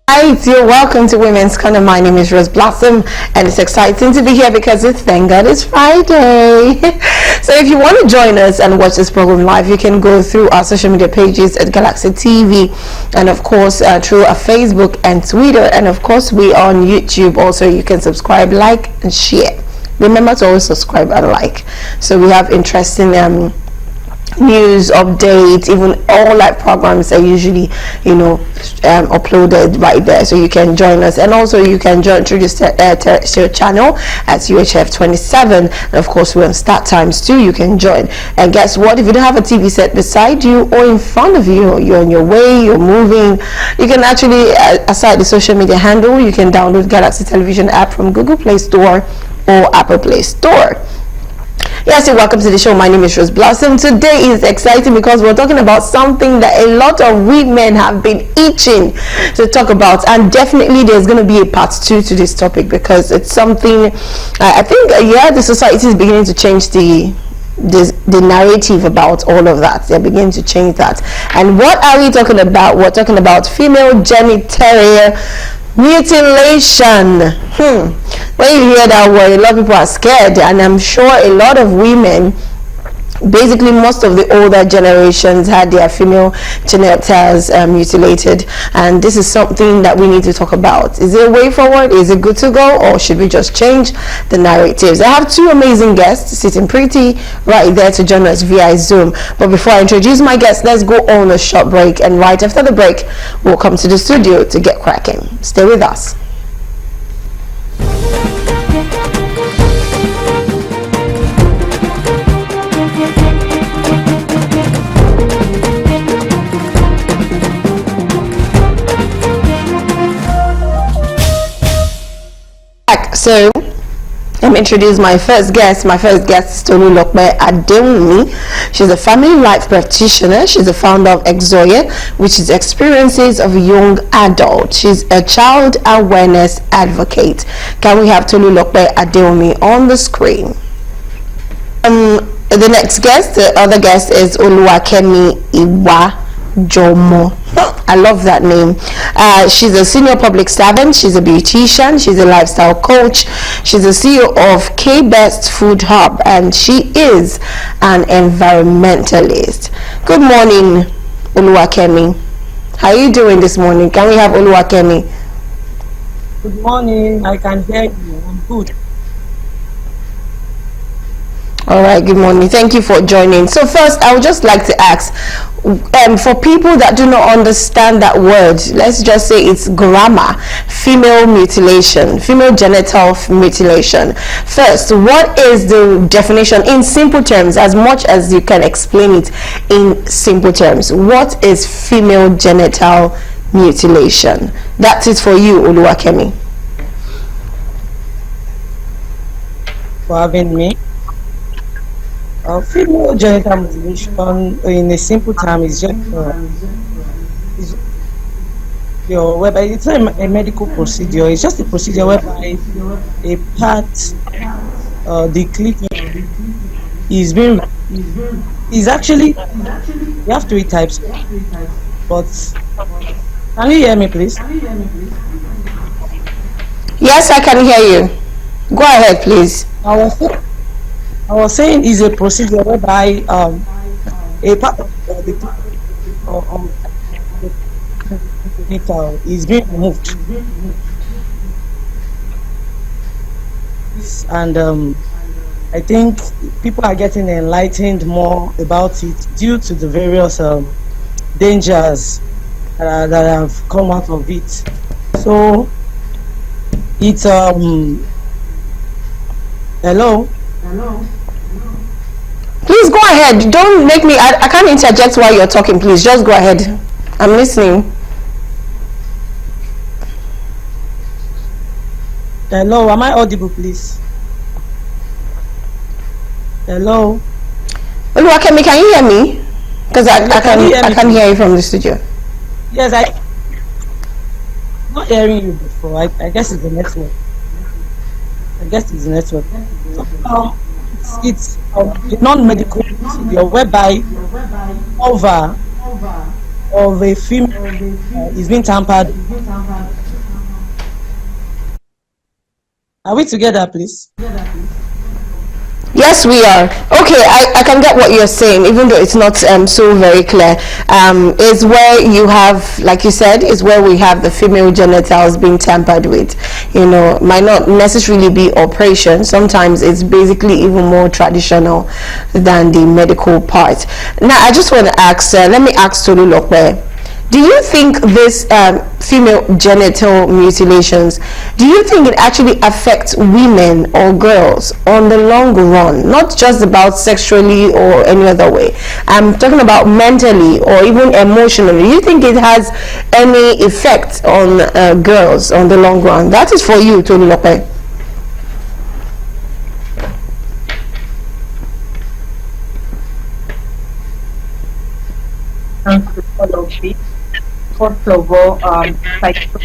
Right, you're welcome to Women's Corner. My name is Rose Blossom, and it's exciting to be here because thank God it's Friday. So if you want to join us and watch this program live, you can go through our social media pages at Galaxy TV, and of course through our Facebook and Twitter, and of course we are on YouTube. Also, you can subscribe, like, and share. Remember to always subscribe and like. So we have interesting news updates, even all like programs are usually uploaded right there, so you can join us. And also you can join through the terrestrial channel at UHF 27, and of course we're on start times too. You can join, and guess what, if you don't have a TV set beside you or in front of you, you're on your way, you're moving, you can actually aside the social media handle, you can download Galaxy Television app from Google Play Store or Apple Play Store. Yes, you're welcome to the show. My name is Rose Blossom. Today is exciting because we're talking about something that a lot of women have been itching to talk about, and definitely there's going to be a part 2 to this topic because it's something I think the society is beginning to change the narrative about all of that. They're beginning to change that. And what are we talking about? We're talking about female genitalia mutilation. When you hear that word, a lot of people are scared, and I'm sure a lot of women, basically most of the older generations, had their female genitals mutilated, and this is something that we need to talk about. Is there a way forward? Is it good to go, or should we just change the narratives? I have two amazing guests sitting pretty right there to join us via Zoom, but before I introduce my guests, let's go on a short break, and right after the break we'll come to the studio to get cracking. Stay with us. So let me introduce my first guest. My first guest is Tolulokpe Adewumi. She's a family life practitioner. She's the founder of Exoye, which is experiences of young adults. She's a child awareness advocate. Can we have Tolulokpe Adewumi on the screen? The next guest, the other guest, is Oluwakemi Iwa Jomo. I love that name. She's a senior public servant. She's a beautician. She's a lifestyle coach. She's the CEO of K-Best Food Hub, and she is an environmentalist. Good morning, Oluwakemi. How are you doing this morning? Can we have Oluwakemi? Good morning. I can hear you. I'm good. All right, good morning. Thank you for joining. So first, I would just like to ask, for people that do not understand that word, let's just say it's grammar, female mutilation, female genital mutilation. First, what is the definition in simple terms, as much as you can explain it in simple terms? What is female genital mutilation? That is for you, Oluwakemi. For having me. Female genital mutilation, in a simple term, is just whereby it's not a medical procedure. It's just a procedure whereby a part, the clit, is being is actually, we have three types. But can you hear me, please? Yes, I can hear you. Go ahead, please. I was saying is a procedure whereby a part of the genital is being removed, and I think people are getting enlightened more about it due to the various dangers that have come out of it. So it's hello. Please go ahead. Don't make me. I can't interject while you're talking. Please just go ahead. I'm listening. Hello, am I audible, please? Hello. Oluwakemi, can you hear me? Because I can hear you from the studio. Yes, I'm not hearing you before. I guess it's the network. It's a non-medical procedure whereby over of a female is being tampered. Are we together, please? Yes, we are. Okay, I can get what you're saying, even though it's not so very clear. Is where you have, like you said, is where we have the female genitals being tampered with. You know, might not necessarily be operation. Sometimes it's basically even more traditional than the medical part. Now, I just want to ask, let me ask Tolu Lokwe. Do you think this female genital mutilations, do you think it actually affects women or girls on the long run, not just about sexually or any other way? I'm talking about mentally or even emotionally. Do you think it has any effect on girls on the long run? That is for you, Tony Lope. First of all, psychological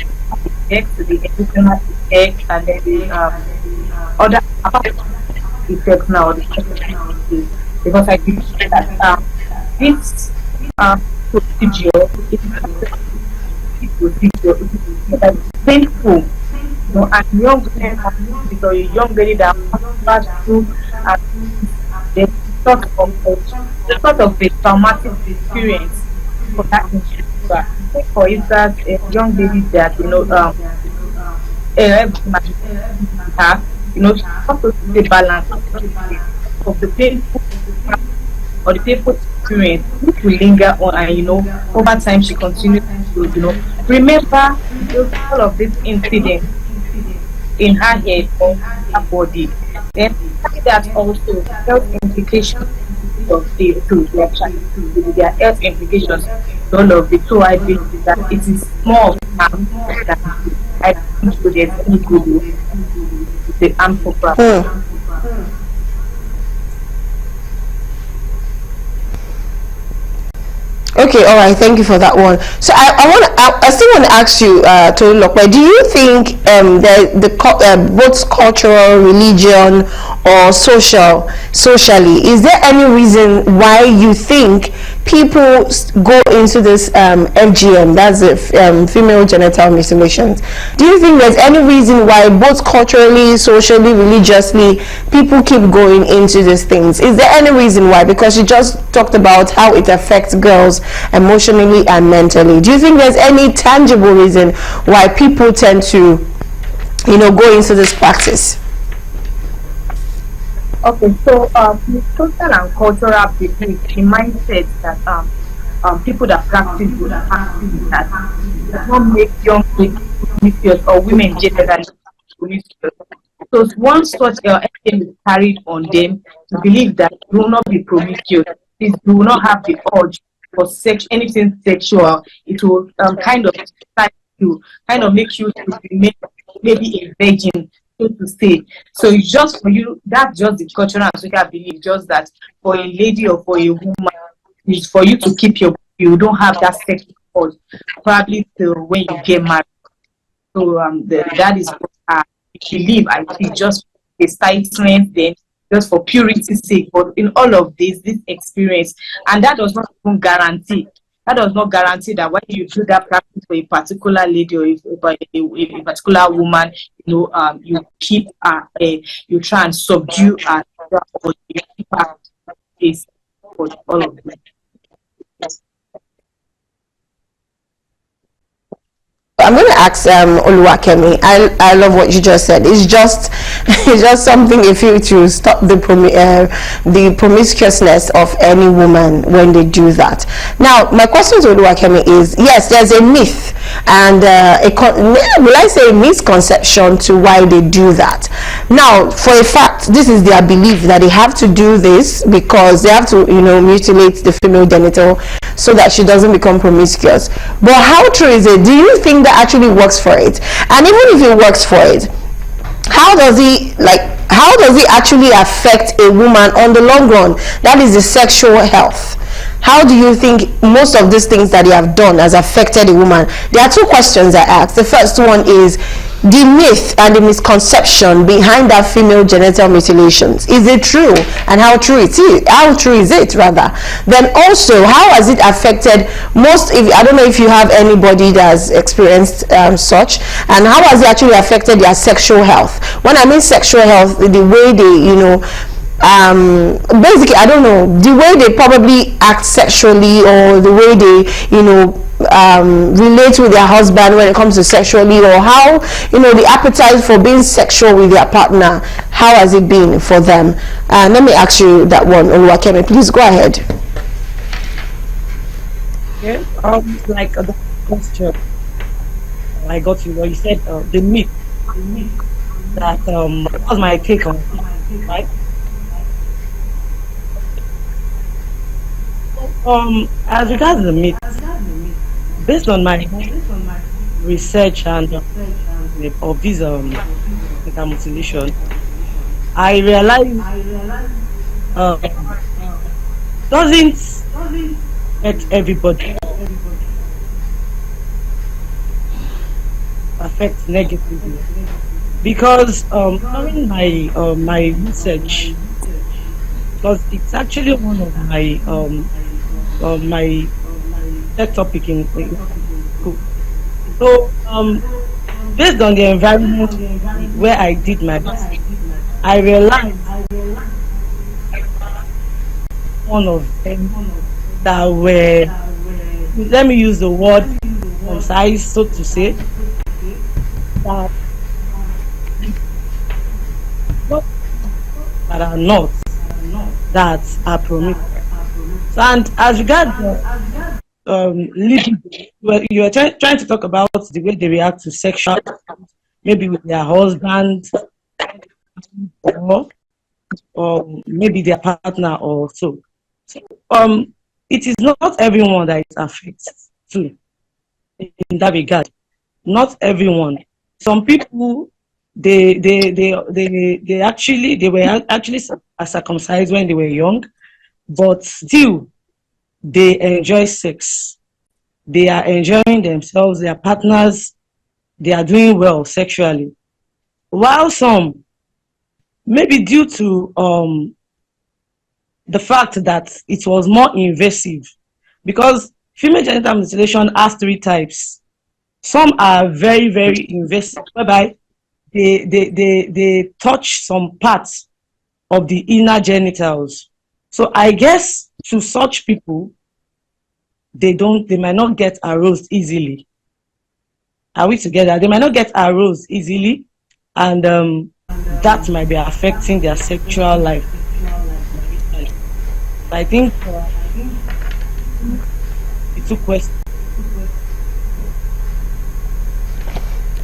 effects, the emotional effects, and then the other effects now, the effects, because I think that this procedure is painful. You know, and young women or a young lady that pass through the sort of a traumatic experience for that individual. Take for instance a young lady that she has to the balance of the painful or the painful experience which will linger on, and over time she continues to remember all of these incidents in her head or her body. Then that also health implications of the to their child, their health implications, all of it. So I believe that it is more harm than I don't think there's any good with the harmful practice. Okay, all right, thank you for that one. So I still want to ask you, Tolu Lokwe, do you think both cultural, religion, or socially, is there any reason why you think people go into this FGM, that's female genital mutilations? Do you think there's any reason why both culturally, socially, religiously, people keep going into these things? Is there any reason why? Because you just talked about how it affects girls emotionally and mentally. Do you think there's any tangible reason why people tend to go into this practice? Okay, so the social and cultural belief, the mindset that people that practice that does not make young people promiscuous or women generally promiscuous. So once such anything is carried on them to believe that you will not be promiscuous, you will not have the urge for anything sexual, it will kind of make you to remain maybe a virgin, so to say. So it's just for you, that's just the cultural and social belief, just that for a lady or for a woman, it's for you to keep you don't have that sexual urge, probably till when you get married. So that is what I believe. I think just a excitement, then just for purity's sake. But in all of this experience, and that does not even guarantee. That does not guarantee that when you do that practice for a particular lady or a particular woman, you keep you try and subdue or you keep her face for all of them. I'm going to ask Oluwakemi. I love what you just said. It's just something if you to stop the promiscuousness of any woman when they do that. Now, my question to Oluwakemi is: yes, there's a myth and will I say misconception to why they do that. Now, for a fact, this is their belief that they have to do this because they have to mutilate the female genital so that she doesn't become promiscuous. But how true is it? Do you think that actually works for it? And even if it works for it, how does it actually affect a woman on the long run? That is the sexual health. How do you think most of these things that they have done has affected a woman? There are two questions I asked. The first one is, the myth and the misconception behind that female genital mutilations. Is it true, and how true is it? How true is it, rather? Then also, how has it affected most? If I don't know if you have anybody that has experienced such, and how has it actually affected their sexual health? When I mean sexual health, the way they, basically, I don't know, the way they probably act sexually, or the way they, relate with their husband when it comes to sexually, or how, the appetite for being sexual with their partner, how has it been for them? Let me ask you that one, Oluwakemi. Please go ahead. Yeah, like the question I got you. What you said, the myth that that was my take on it, right? As regards the myth, based on my research and of this mutilation, I realized doesn't affect everybody, affect negatively, because during my research, because it's actually one of my tech topic in school. So based on the environment where I did my research, I realized one of them that were, let me use the word concise, so to say, that are not, that are promised. So, and as regards leading, well, you are trying to talk about the way they react to sexual, maybe with their husband, or, maybe their partner or so. So it is not everyone that it affects too, in that regard. Not everyone. Some people, they were actually circumcised when they were young, but still they enjoy sex. They are enjoying themselves, their partners, they are doing well sexually. While some, maybe due to the fact that it was more invasive, because female genital mutilation has 3 types. Some are very, very invasive, whereby they touch some parts of the inner genitals. So I guess to such people, they might not get aroused easily. Are we together? They might not get aroused easily, and that might be affecting their sexual life. I think the 2 questions.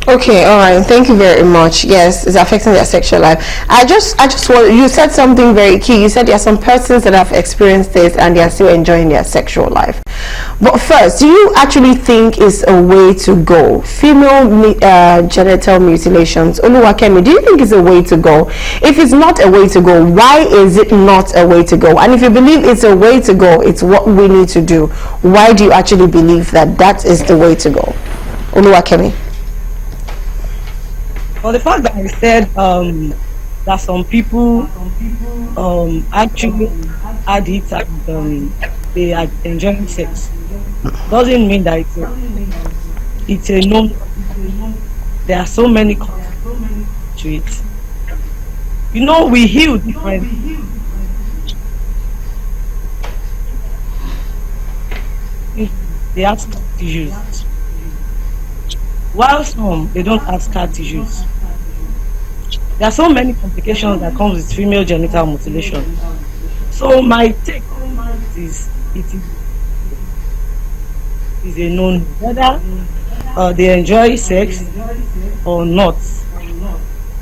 Okay, all right. Thank you very much. Yes, it's affecting their sexual life. I just want, you said something very key. You said there are some persons that have experienced this and they are still enjoying their sexual life. But first, do you actually think it's a way to go? Female genital mutilations. Oluwakemi, do you think it's a way to go? If it's not a way to go, why is it not a way to go? And if you believe it's a way to go, it's what we need to do. Why do you actually believe that that is the way to go? Oluwakemi. Well, the fact that I said that some people actually add it and they are enjoying sex doesn't mean that it's a no. There are so many causes to it. We heal differently. They have scar tissues, while some they don't have scar tissues. There are so many complications that comes with female genital mutilation. So my take is it is a known whether they enjoy sex or not.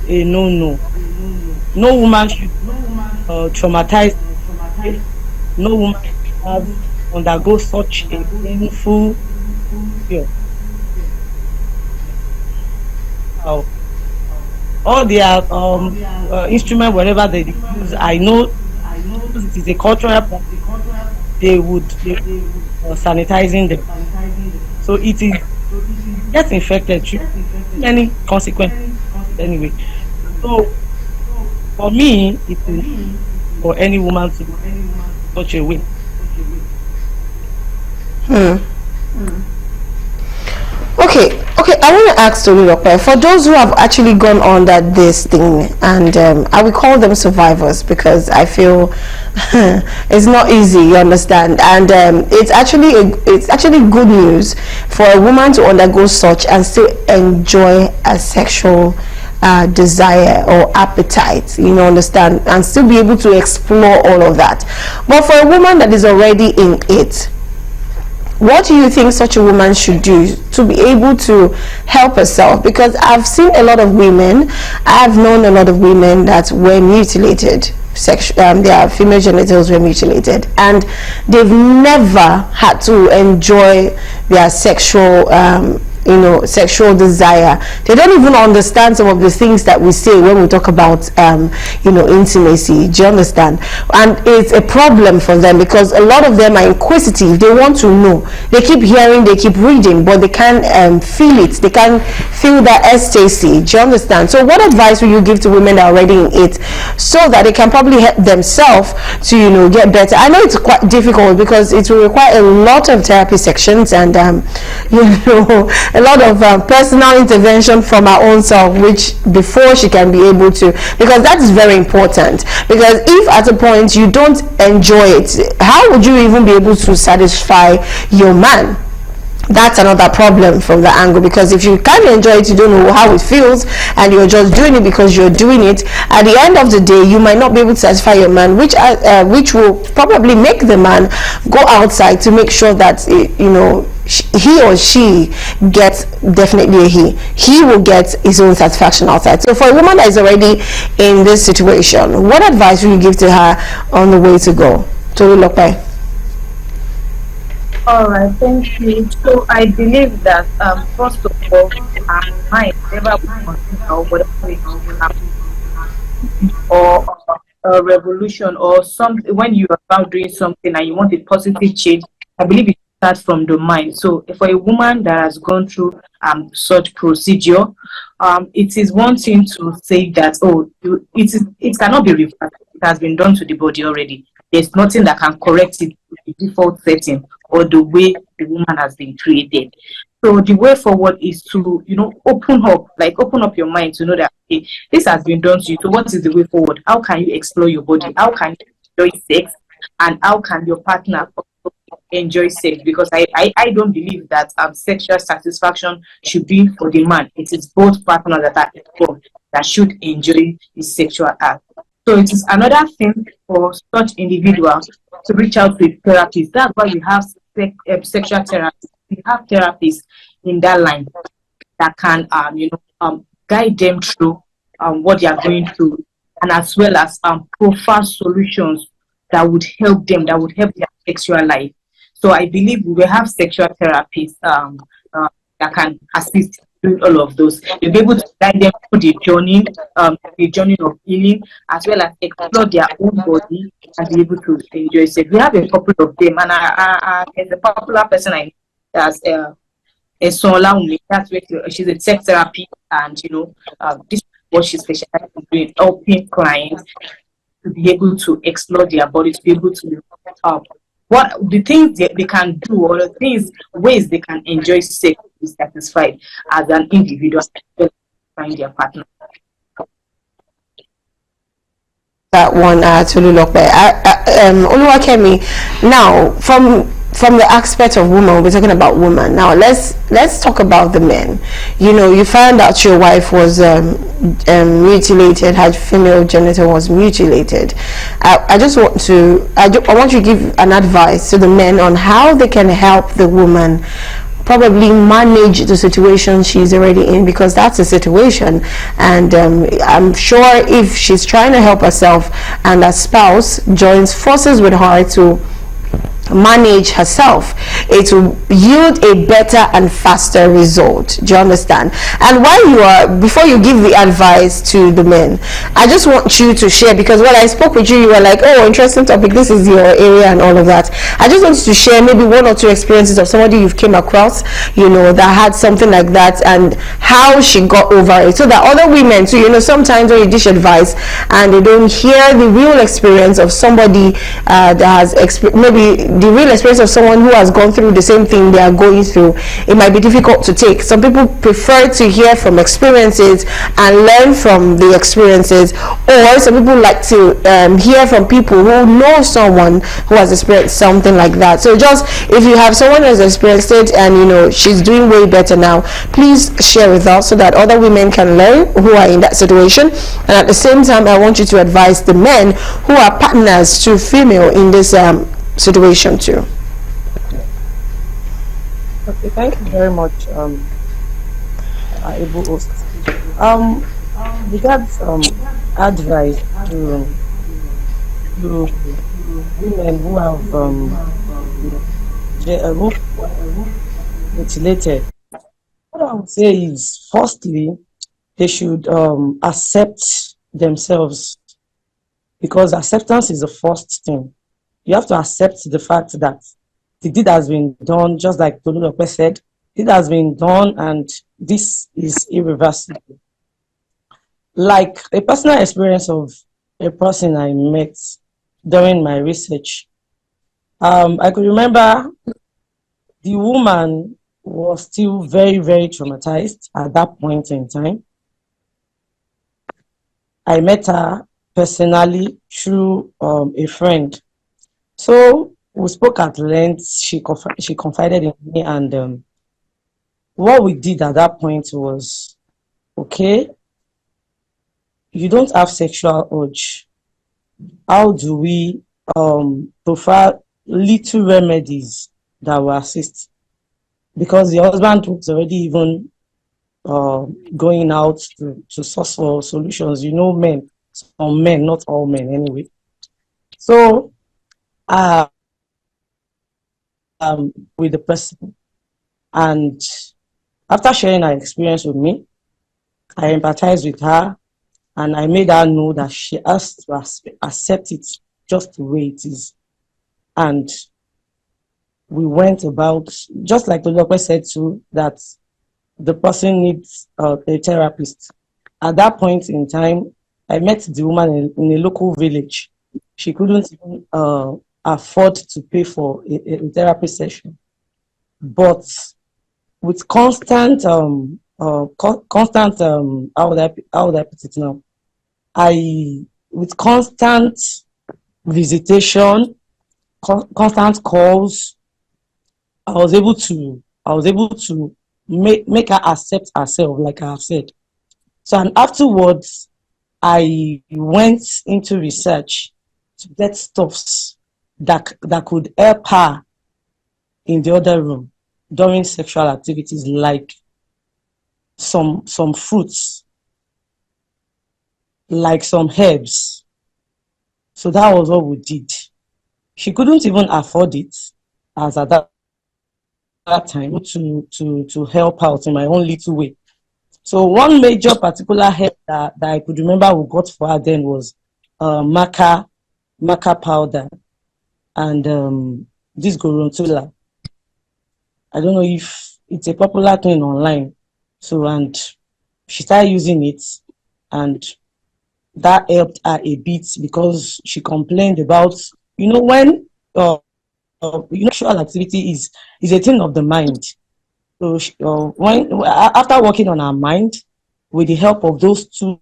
A no. No woman should traumatize. No woman should have undergo such a painful fear. All their instrument, whatever they use, I know it is a cultural practice. They would sanitizing them, so it is gets infected. many consequences anyway. So for me, it is for any woman to such a way. Okay, I want to ask Tolulope, for those who have actually gone under this thing, and I will call them survivors because I feel it's not easy, you understand, and it's actually good news for a woman to undergo such and still enjoy a sexual desire or appetite, you know, understand, and still be able to explore all of that. But for a woman that is already in it, what do you think such a woman should do to be able to help herself? Because I've seen a lot of women, I've known a lot of women that were mutilated, their female genitals were mutilated, and they've never had to enjoy their sexual sexual desire. They don't even understand some of the things that we say when we talk about intimacy. Do you understand? And it's a problem for them because a lot of them are inquisitive. They want to know. They keep hearing, they keep reading, but they can't feel it. They can't feel that ecstasy. Do you understand? So what advice will you give to women that are already in it so that they can probably help themselves to get better? I know it's quite difficult because it will require a lot of therapy sections and a lot of personal intervention from our own self, which before she can be able to, because that is very important. Because if at a point you don't enjoy it, how would you even be able to satisfy your man? That's another problem from the angle, because if you can't enjoy it, you don't know how it feels, and you're just doing it because you're doing it. At the end of the day, you might not be able to satisfy your man, which will probably make the man go outside to make sure that he or she gets, definitely he will get his own satisfaction outside. So for a woman that is already in this situation, what advice will you give to her on the way to go? Tolulope. All right, thank you. So I believe that first of all, mind never will consider whatever it is, or a revolution or something. When you are about doing something and you want a positive change, I believe it starts from the mind. So for a woman that has gone through such procedure, it is one thing to say that it cannot be reversed. It has been done to the body already. There's nothing that can correct it to the default setting or the way the woman has been created. So the way forward is to, open up your mind to know that, okay, this has been done to you. So what is the way forward? How can you explore your body? How can you enjoy sex? And how can your partner also enjoy sex? Because I don't believe that sexual satisfaction should be for the man. It is both partners that are involved that should enjoy the sexual act. So it is another thing for such individuals to reach out to therapists. That's why we have sexual therapists. We have therapists in that line that can, guide them through what they are going through, and as well as profile solutions that would help them, that would help their sexual life. So I believe we will have sexual therapists that can assist doing all of those. You'll be able to guide them through the journey of healing, as well as explore their own body and be able to enjoy it. We have a couple of them, and there's a popular person I know that's that's where she's a sex therapy, and this is what she's specialized in doing, helping clients to be able to explore their body, to be able to what the things they can do, or the ways they can enjoy sex, be satisfied as an individual, find their partner. That one, Tolulope. Oluwakemi, now from the aspect of woman, we're talking about women. Now let's talk about the men. You found out your wife was mutilated, her female genital was mutilated. I want you to give an advice to the men on how they can help the woman probably manage the situation she's already in, because that's the situation. And I'm sure if she's trying to help herself and her spouse joins forces with her to manage herself, it will yield a better and faster result. Do you understand? And while you are, before you give the advice to the men, I just want you to share, because when I spoke with you, you were like, oh, interesting topic, this is your area and all of that. I just want you to share maybe one or two experiences of somebody you've came across, that had something like that, and how she got over it, so that other women too, sometimes when you dish advice and they don't hear the real experience of somebody that has maybe the real experience of someone who has gone through the same thing they are going through, it might be difficult to take. Some people prefer to hear from experiences and learn from the experiences, or some people like to hear from people who know someone who has experienced something like that. So just, if you have someone who has experienced it and she's doing way better now, please share with us so that other women can learn who are in that situation. And at the same time, I want you to advise the men who are partners to female in this situation too. Okay, thank you very much, able host. Regards advice to women who have who mutilated. What I would say is, firstly, they should accept themselves, because acceptance is the first thing. You have to accept the fact that the deed has been done, just like Tolulope said. It has been done, and this is irreversible. Like a personal experience of a person I met during my research, I could remember the woman was still very, very traumatized at that point in time. I met her personally through a friend. So we spoke at length. She confided in me, and what we did at that point was, okay, you don't have sexual urge. How do we provide little remedies that will assist? Because the husband was already even going out to source for solutions. Men, some men, not all men anyway. So with the person, and after sharing her experience with me, I empathized with her, and I made her know that she has to accept it just the way it is. And we went about, just like the doctor said too, that the person needs a therapist. At that point in time, I met the woman in a local village. She couldn't even afford to pay for a therapy session. But with constant, how would I put it now? With constant visitation, constant calls, I was able to make her accept herself, like I have said. So, and afterwards, I went into research to get stuffs that could help her in the other room during sexual activities, like some fruits, like some herbs. So that was what we did. She couldn't even afford it as at that time to help out in my own little way. So one major particular herb that I could remember we got for her then was maca powder and this Gorontula. I don't know if it's a popular thing online. So, and she started using it, and that helped her a bit, because she complained about, when sexual activity is a thing of the mind. So after working on her mind with the help of those two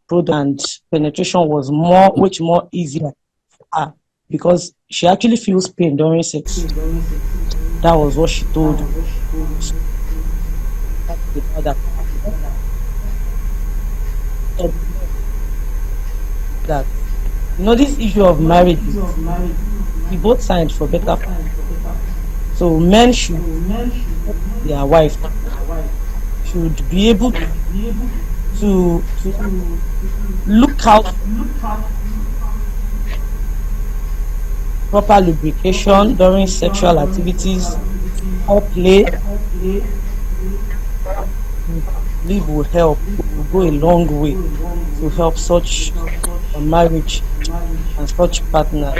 products, and penetration was much more easier for her, because she actually feels pain during sex. That was what she told that this issue of marriage, we both signed for better. So men their wife should be able to to look out proper lubrication during sexual activities, play, believe will help, will go a long way to help such a marriage and such partner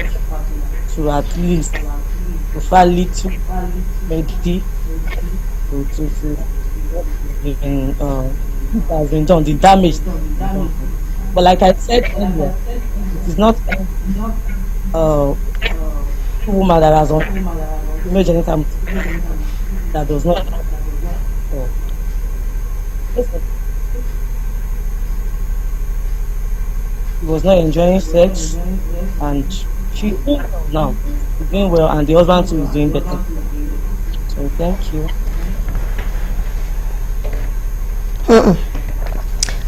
to at least prefer little remedy to what has been done, the damage that has been done. But like I said earlier, it is not uh woman that has on female genital mutilation that does not he was not enjoying sex, and she's doing well now. She's doing well, and the husband too is doing better. So thank you.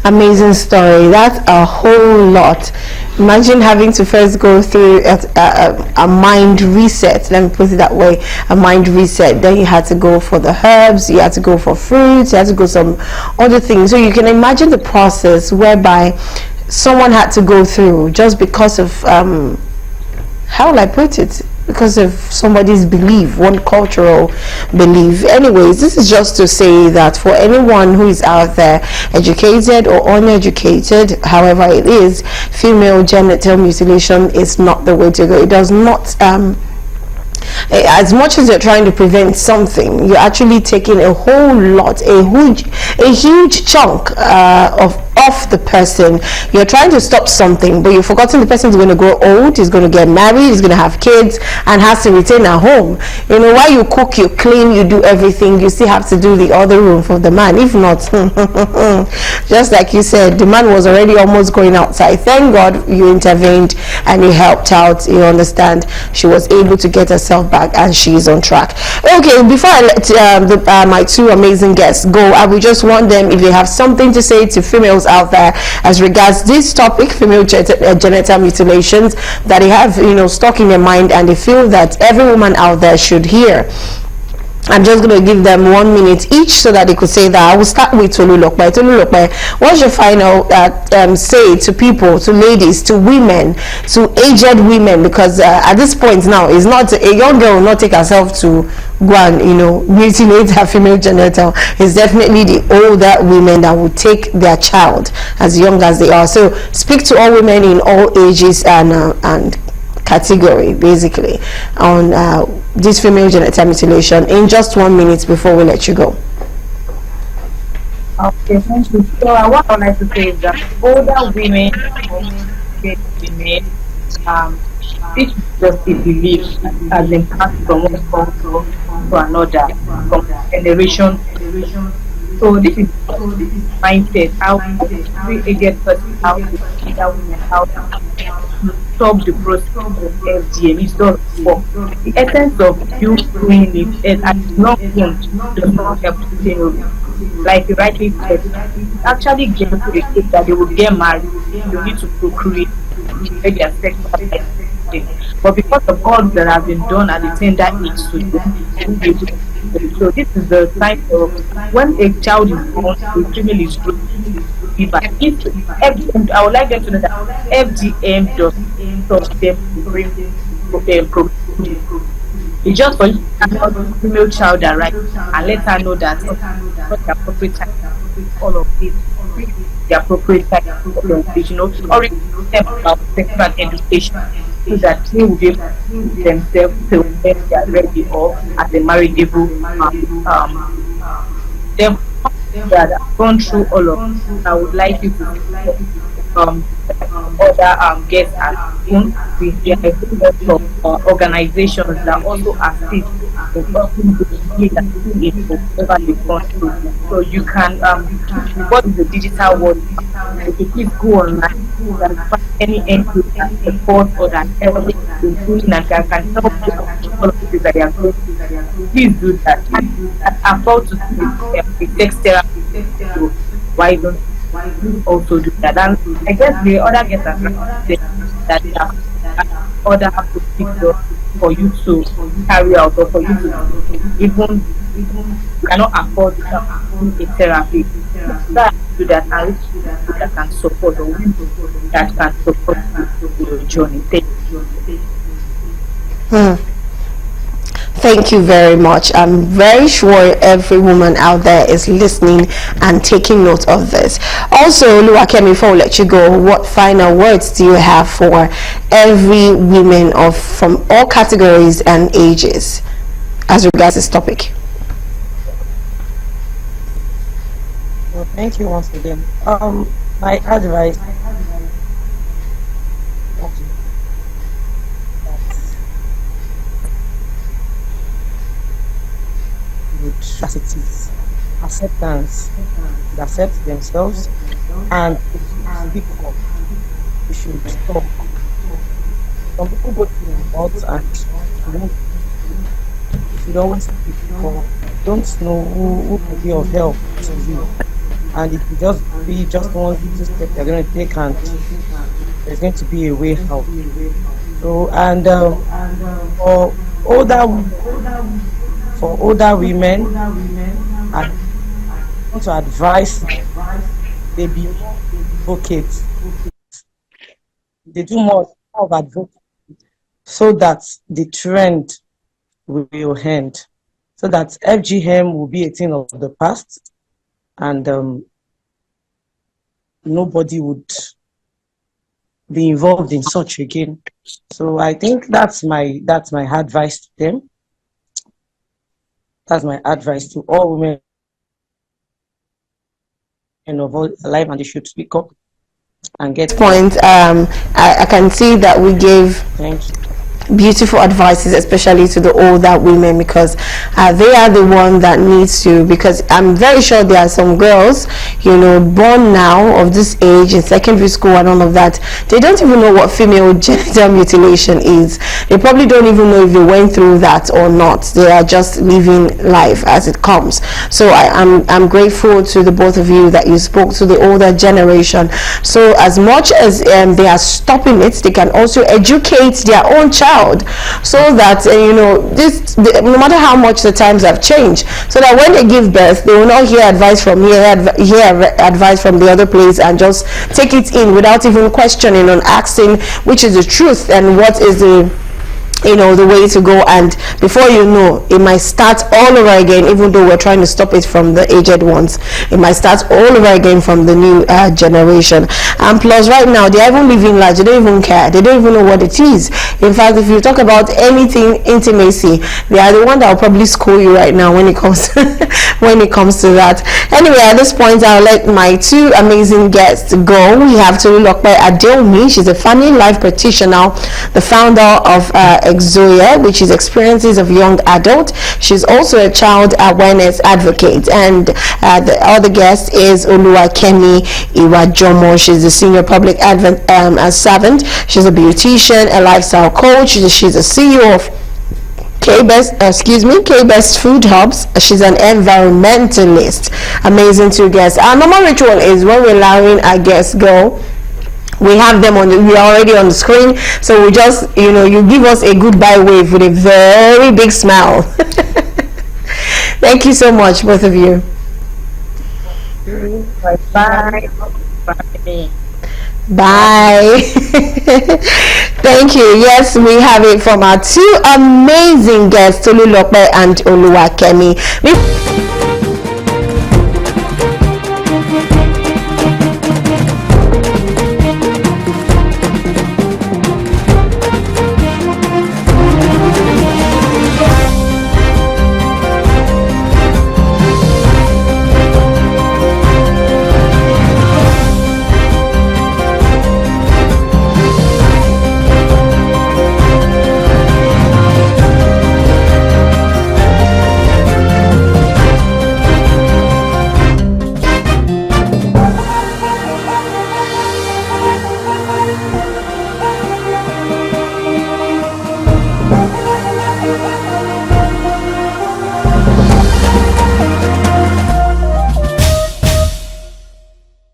Amazing story. That's a whole lot. Imagine having to first go through a mind reset. Let me put it that way. A mind reset. Then you had to go for the herbs. You had to go for fruits. You had to go some other things. So you can imagine the process whereby someone had to go through just because of how will I put it? Because of somebody's belief, one cultural belief. Anyways, this is just to say that for anyone who is out there, educated or uneducated, however it is, female genital mutilation is not the way to go. It does not as much as you're trying to prevent something, you're actually taking a whole lot, a huge chunk of off the person. You're trying to stop something, but you've forgotten the person is going to grow old, is going to get married, is going to have kids, and has to retain a home. You know, while you cook, you clean, you do everything, you still have to do the other room for the man. If not, just like you said, the man was already almost going outside. Thank God you intervened and you helped out. You understand? She was able to get herself back, and she's on track. Okay, before I let my two amazing guests go, I would just want them, if they have something to say to females out there as regards this topic, female genital mutilations, that they have, you know, stuck in their mind and they feel that every woman out there should hear. I'm just going to give them 1 minute each so that they could say that. I will start with Tolulokpe. Tolulokpe, what's your final say to people, to ladies, to women, to aged women? Because at this point now, it's not a young girl will not take herself to go and, you know, mutilate her female genital. It's definitely the older women that will take their child as young as they are. So speak to all women in all ages and category, basically, on this female genital mutilation in just 1 minute before we let you go. Okay, thank you. So what I'd like to say is that older women, this is just a belief has been passed from one culture to another, from generation to generation. So this is mindset, how every aged person, how to treat that women, how to stop the process of FGM. It's not for the essence of you doing it is at long run does not help to change. Like you rightly said, actually get to the state that they will get married, you need to procreate, maybe a sexual life. But because of all that have been done at the tender age to them, so this is the time of when a child is born, the female is growing. If I would like them to know that FGM does stop them to bring it's just for you to have a female child that right and let her know that not the appropriate time all of this the appropriate time all of this, you know, or them about sexual education so that they will be able to themselves to when they are ready or at the marriageable them that have gone through all of I would like you to other guests at home. There are a lot of organizations that also assist in helping those in whatever they've gone through. So you can what is the digital world? If you please go online, you can find any NGO that support or that help including and can help you all of this that they are going through. Please do that. I'm about to see the sex therapy. So why don't you also do that? And I guess the other guests are that they have other have to pick up for you to carry out or for you to even you cannot afford a therapy. Do that and people that can support, or women that can support you in your journey. Thank Hmm. Thank you very much. I'm very sure every woman out there is listening and taking note of this. Also, Luakemi, before we let you go, what final words do you have for every woman of from all categories and ages as regards this topic? Well, thank you once again. My advice, okay, as it is, acceptance, should accept themselves, and they should speak up. They should talk. Some people go through a lot, and you should always speak up. Don't know who can be of help to you, and it will just be just one little step they're going to take, and there's going to be a way out. So, and for older for older women, I want to advise they be more advocates. They do more of advocacy so that the trend will end, so that FGM will be a thing of the past, and nobody would be involved in such again. So I think that's my advice to them. That's my advice to all women of all alive, and they should speak up and get Point, I can see that we gave thank you. beautiful advices, especially to the older women, because they are the one that needs to, because I'm very sure there are some girls, born now of this age in secondary school and all of that, they don't even know what female genital mutilation is. They probably don't even know if they went through that or not. They are just living life as it comes. So I'm grateful to the both of you that you spoke to the older generation. So as much as they are stopping it, they can also educate their own child, so that no matter how much the times have changed, so that when they give birth, they will not hear advice from hear advice from the other place and just take it in without even questioning and asking which is the truth and what is the way to go. And before you know, it might start all over again. Even though we're trying to stop it from the aged ones, it might start all over again from the new generation. And plus, right now they're even living life, they don't even care, they don't even know what it is. In fact, if you talk about anything intimacy, they are the one that will probably school you right now when it comes when it comes to that. Anyway, at this point, I'll let my two amazing guests go. We have Tolulokpe Adeomi. She's a family life practitioner, the founder of Exoya, which is Experiences of Young Adult. She's also a child awareness advocate. And the other guest is Oluwakemi Iwajomo. She's a senior public servant. She's a beautician, a lifestyle coach. She's a CEO of K-Best Food Hubs. She's an environmentalist. Amazing two guests. Our normal ritual is when we're allowing our guests go, we have them we are already on the screen, so we just you give us a goodbye wave with a very big smile. Thank you so much, both of you. Bye. Bye. Thank you. Yes, we have it from our two amazing guests, Tolulokpe and Oluwakemi.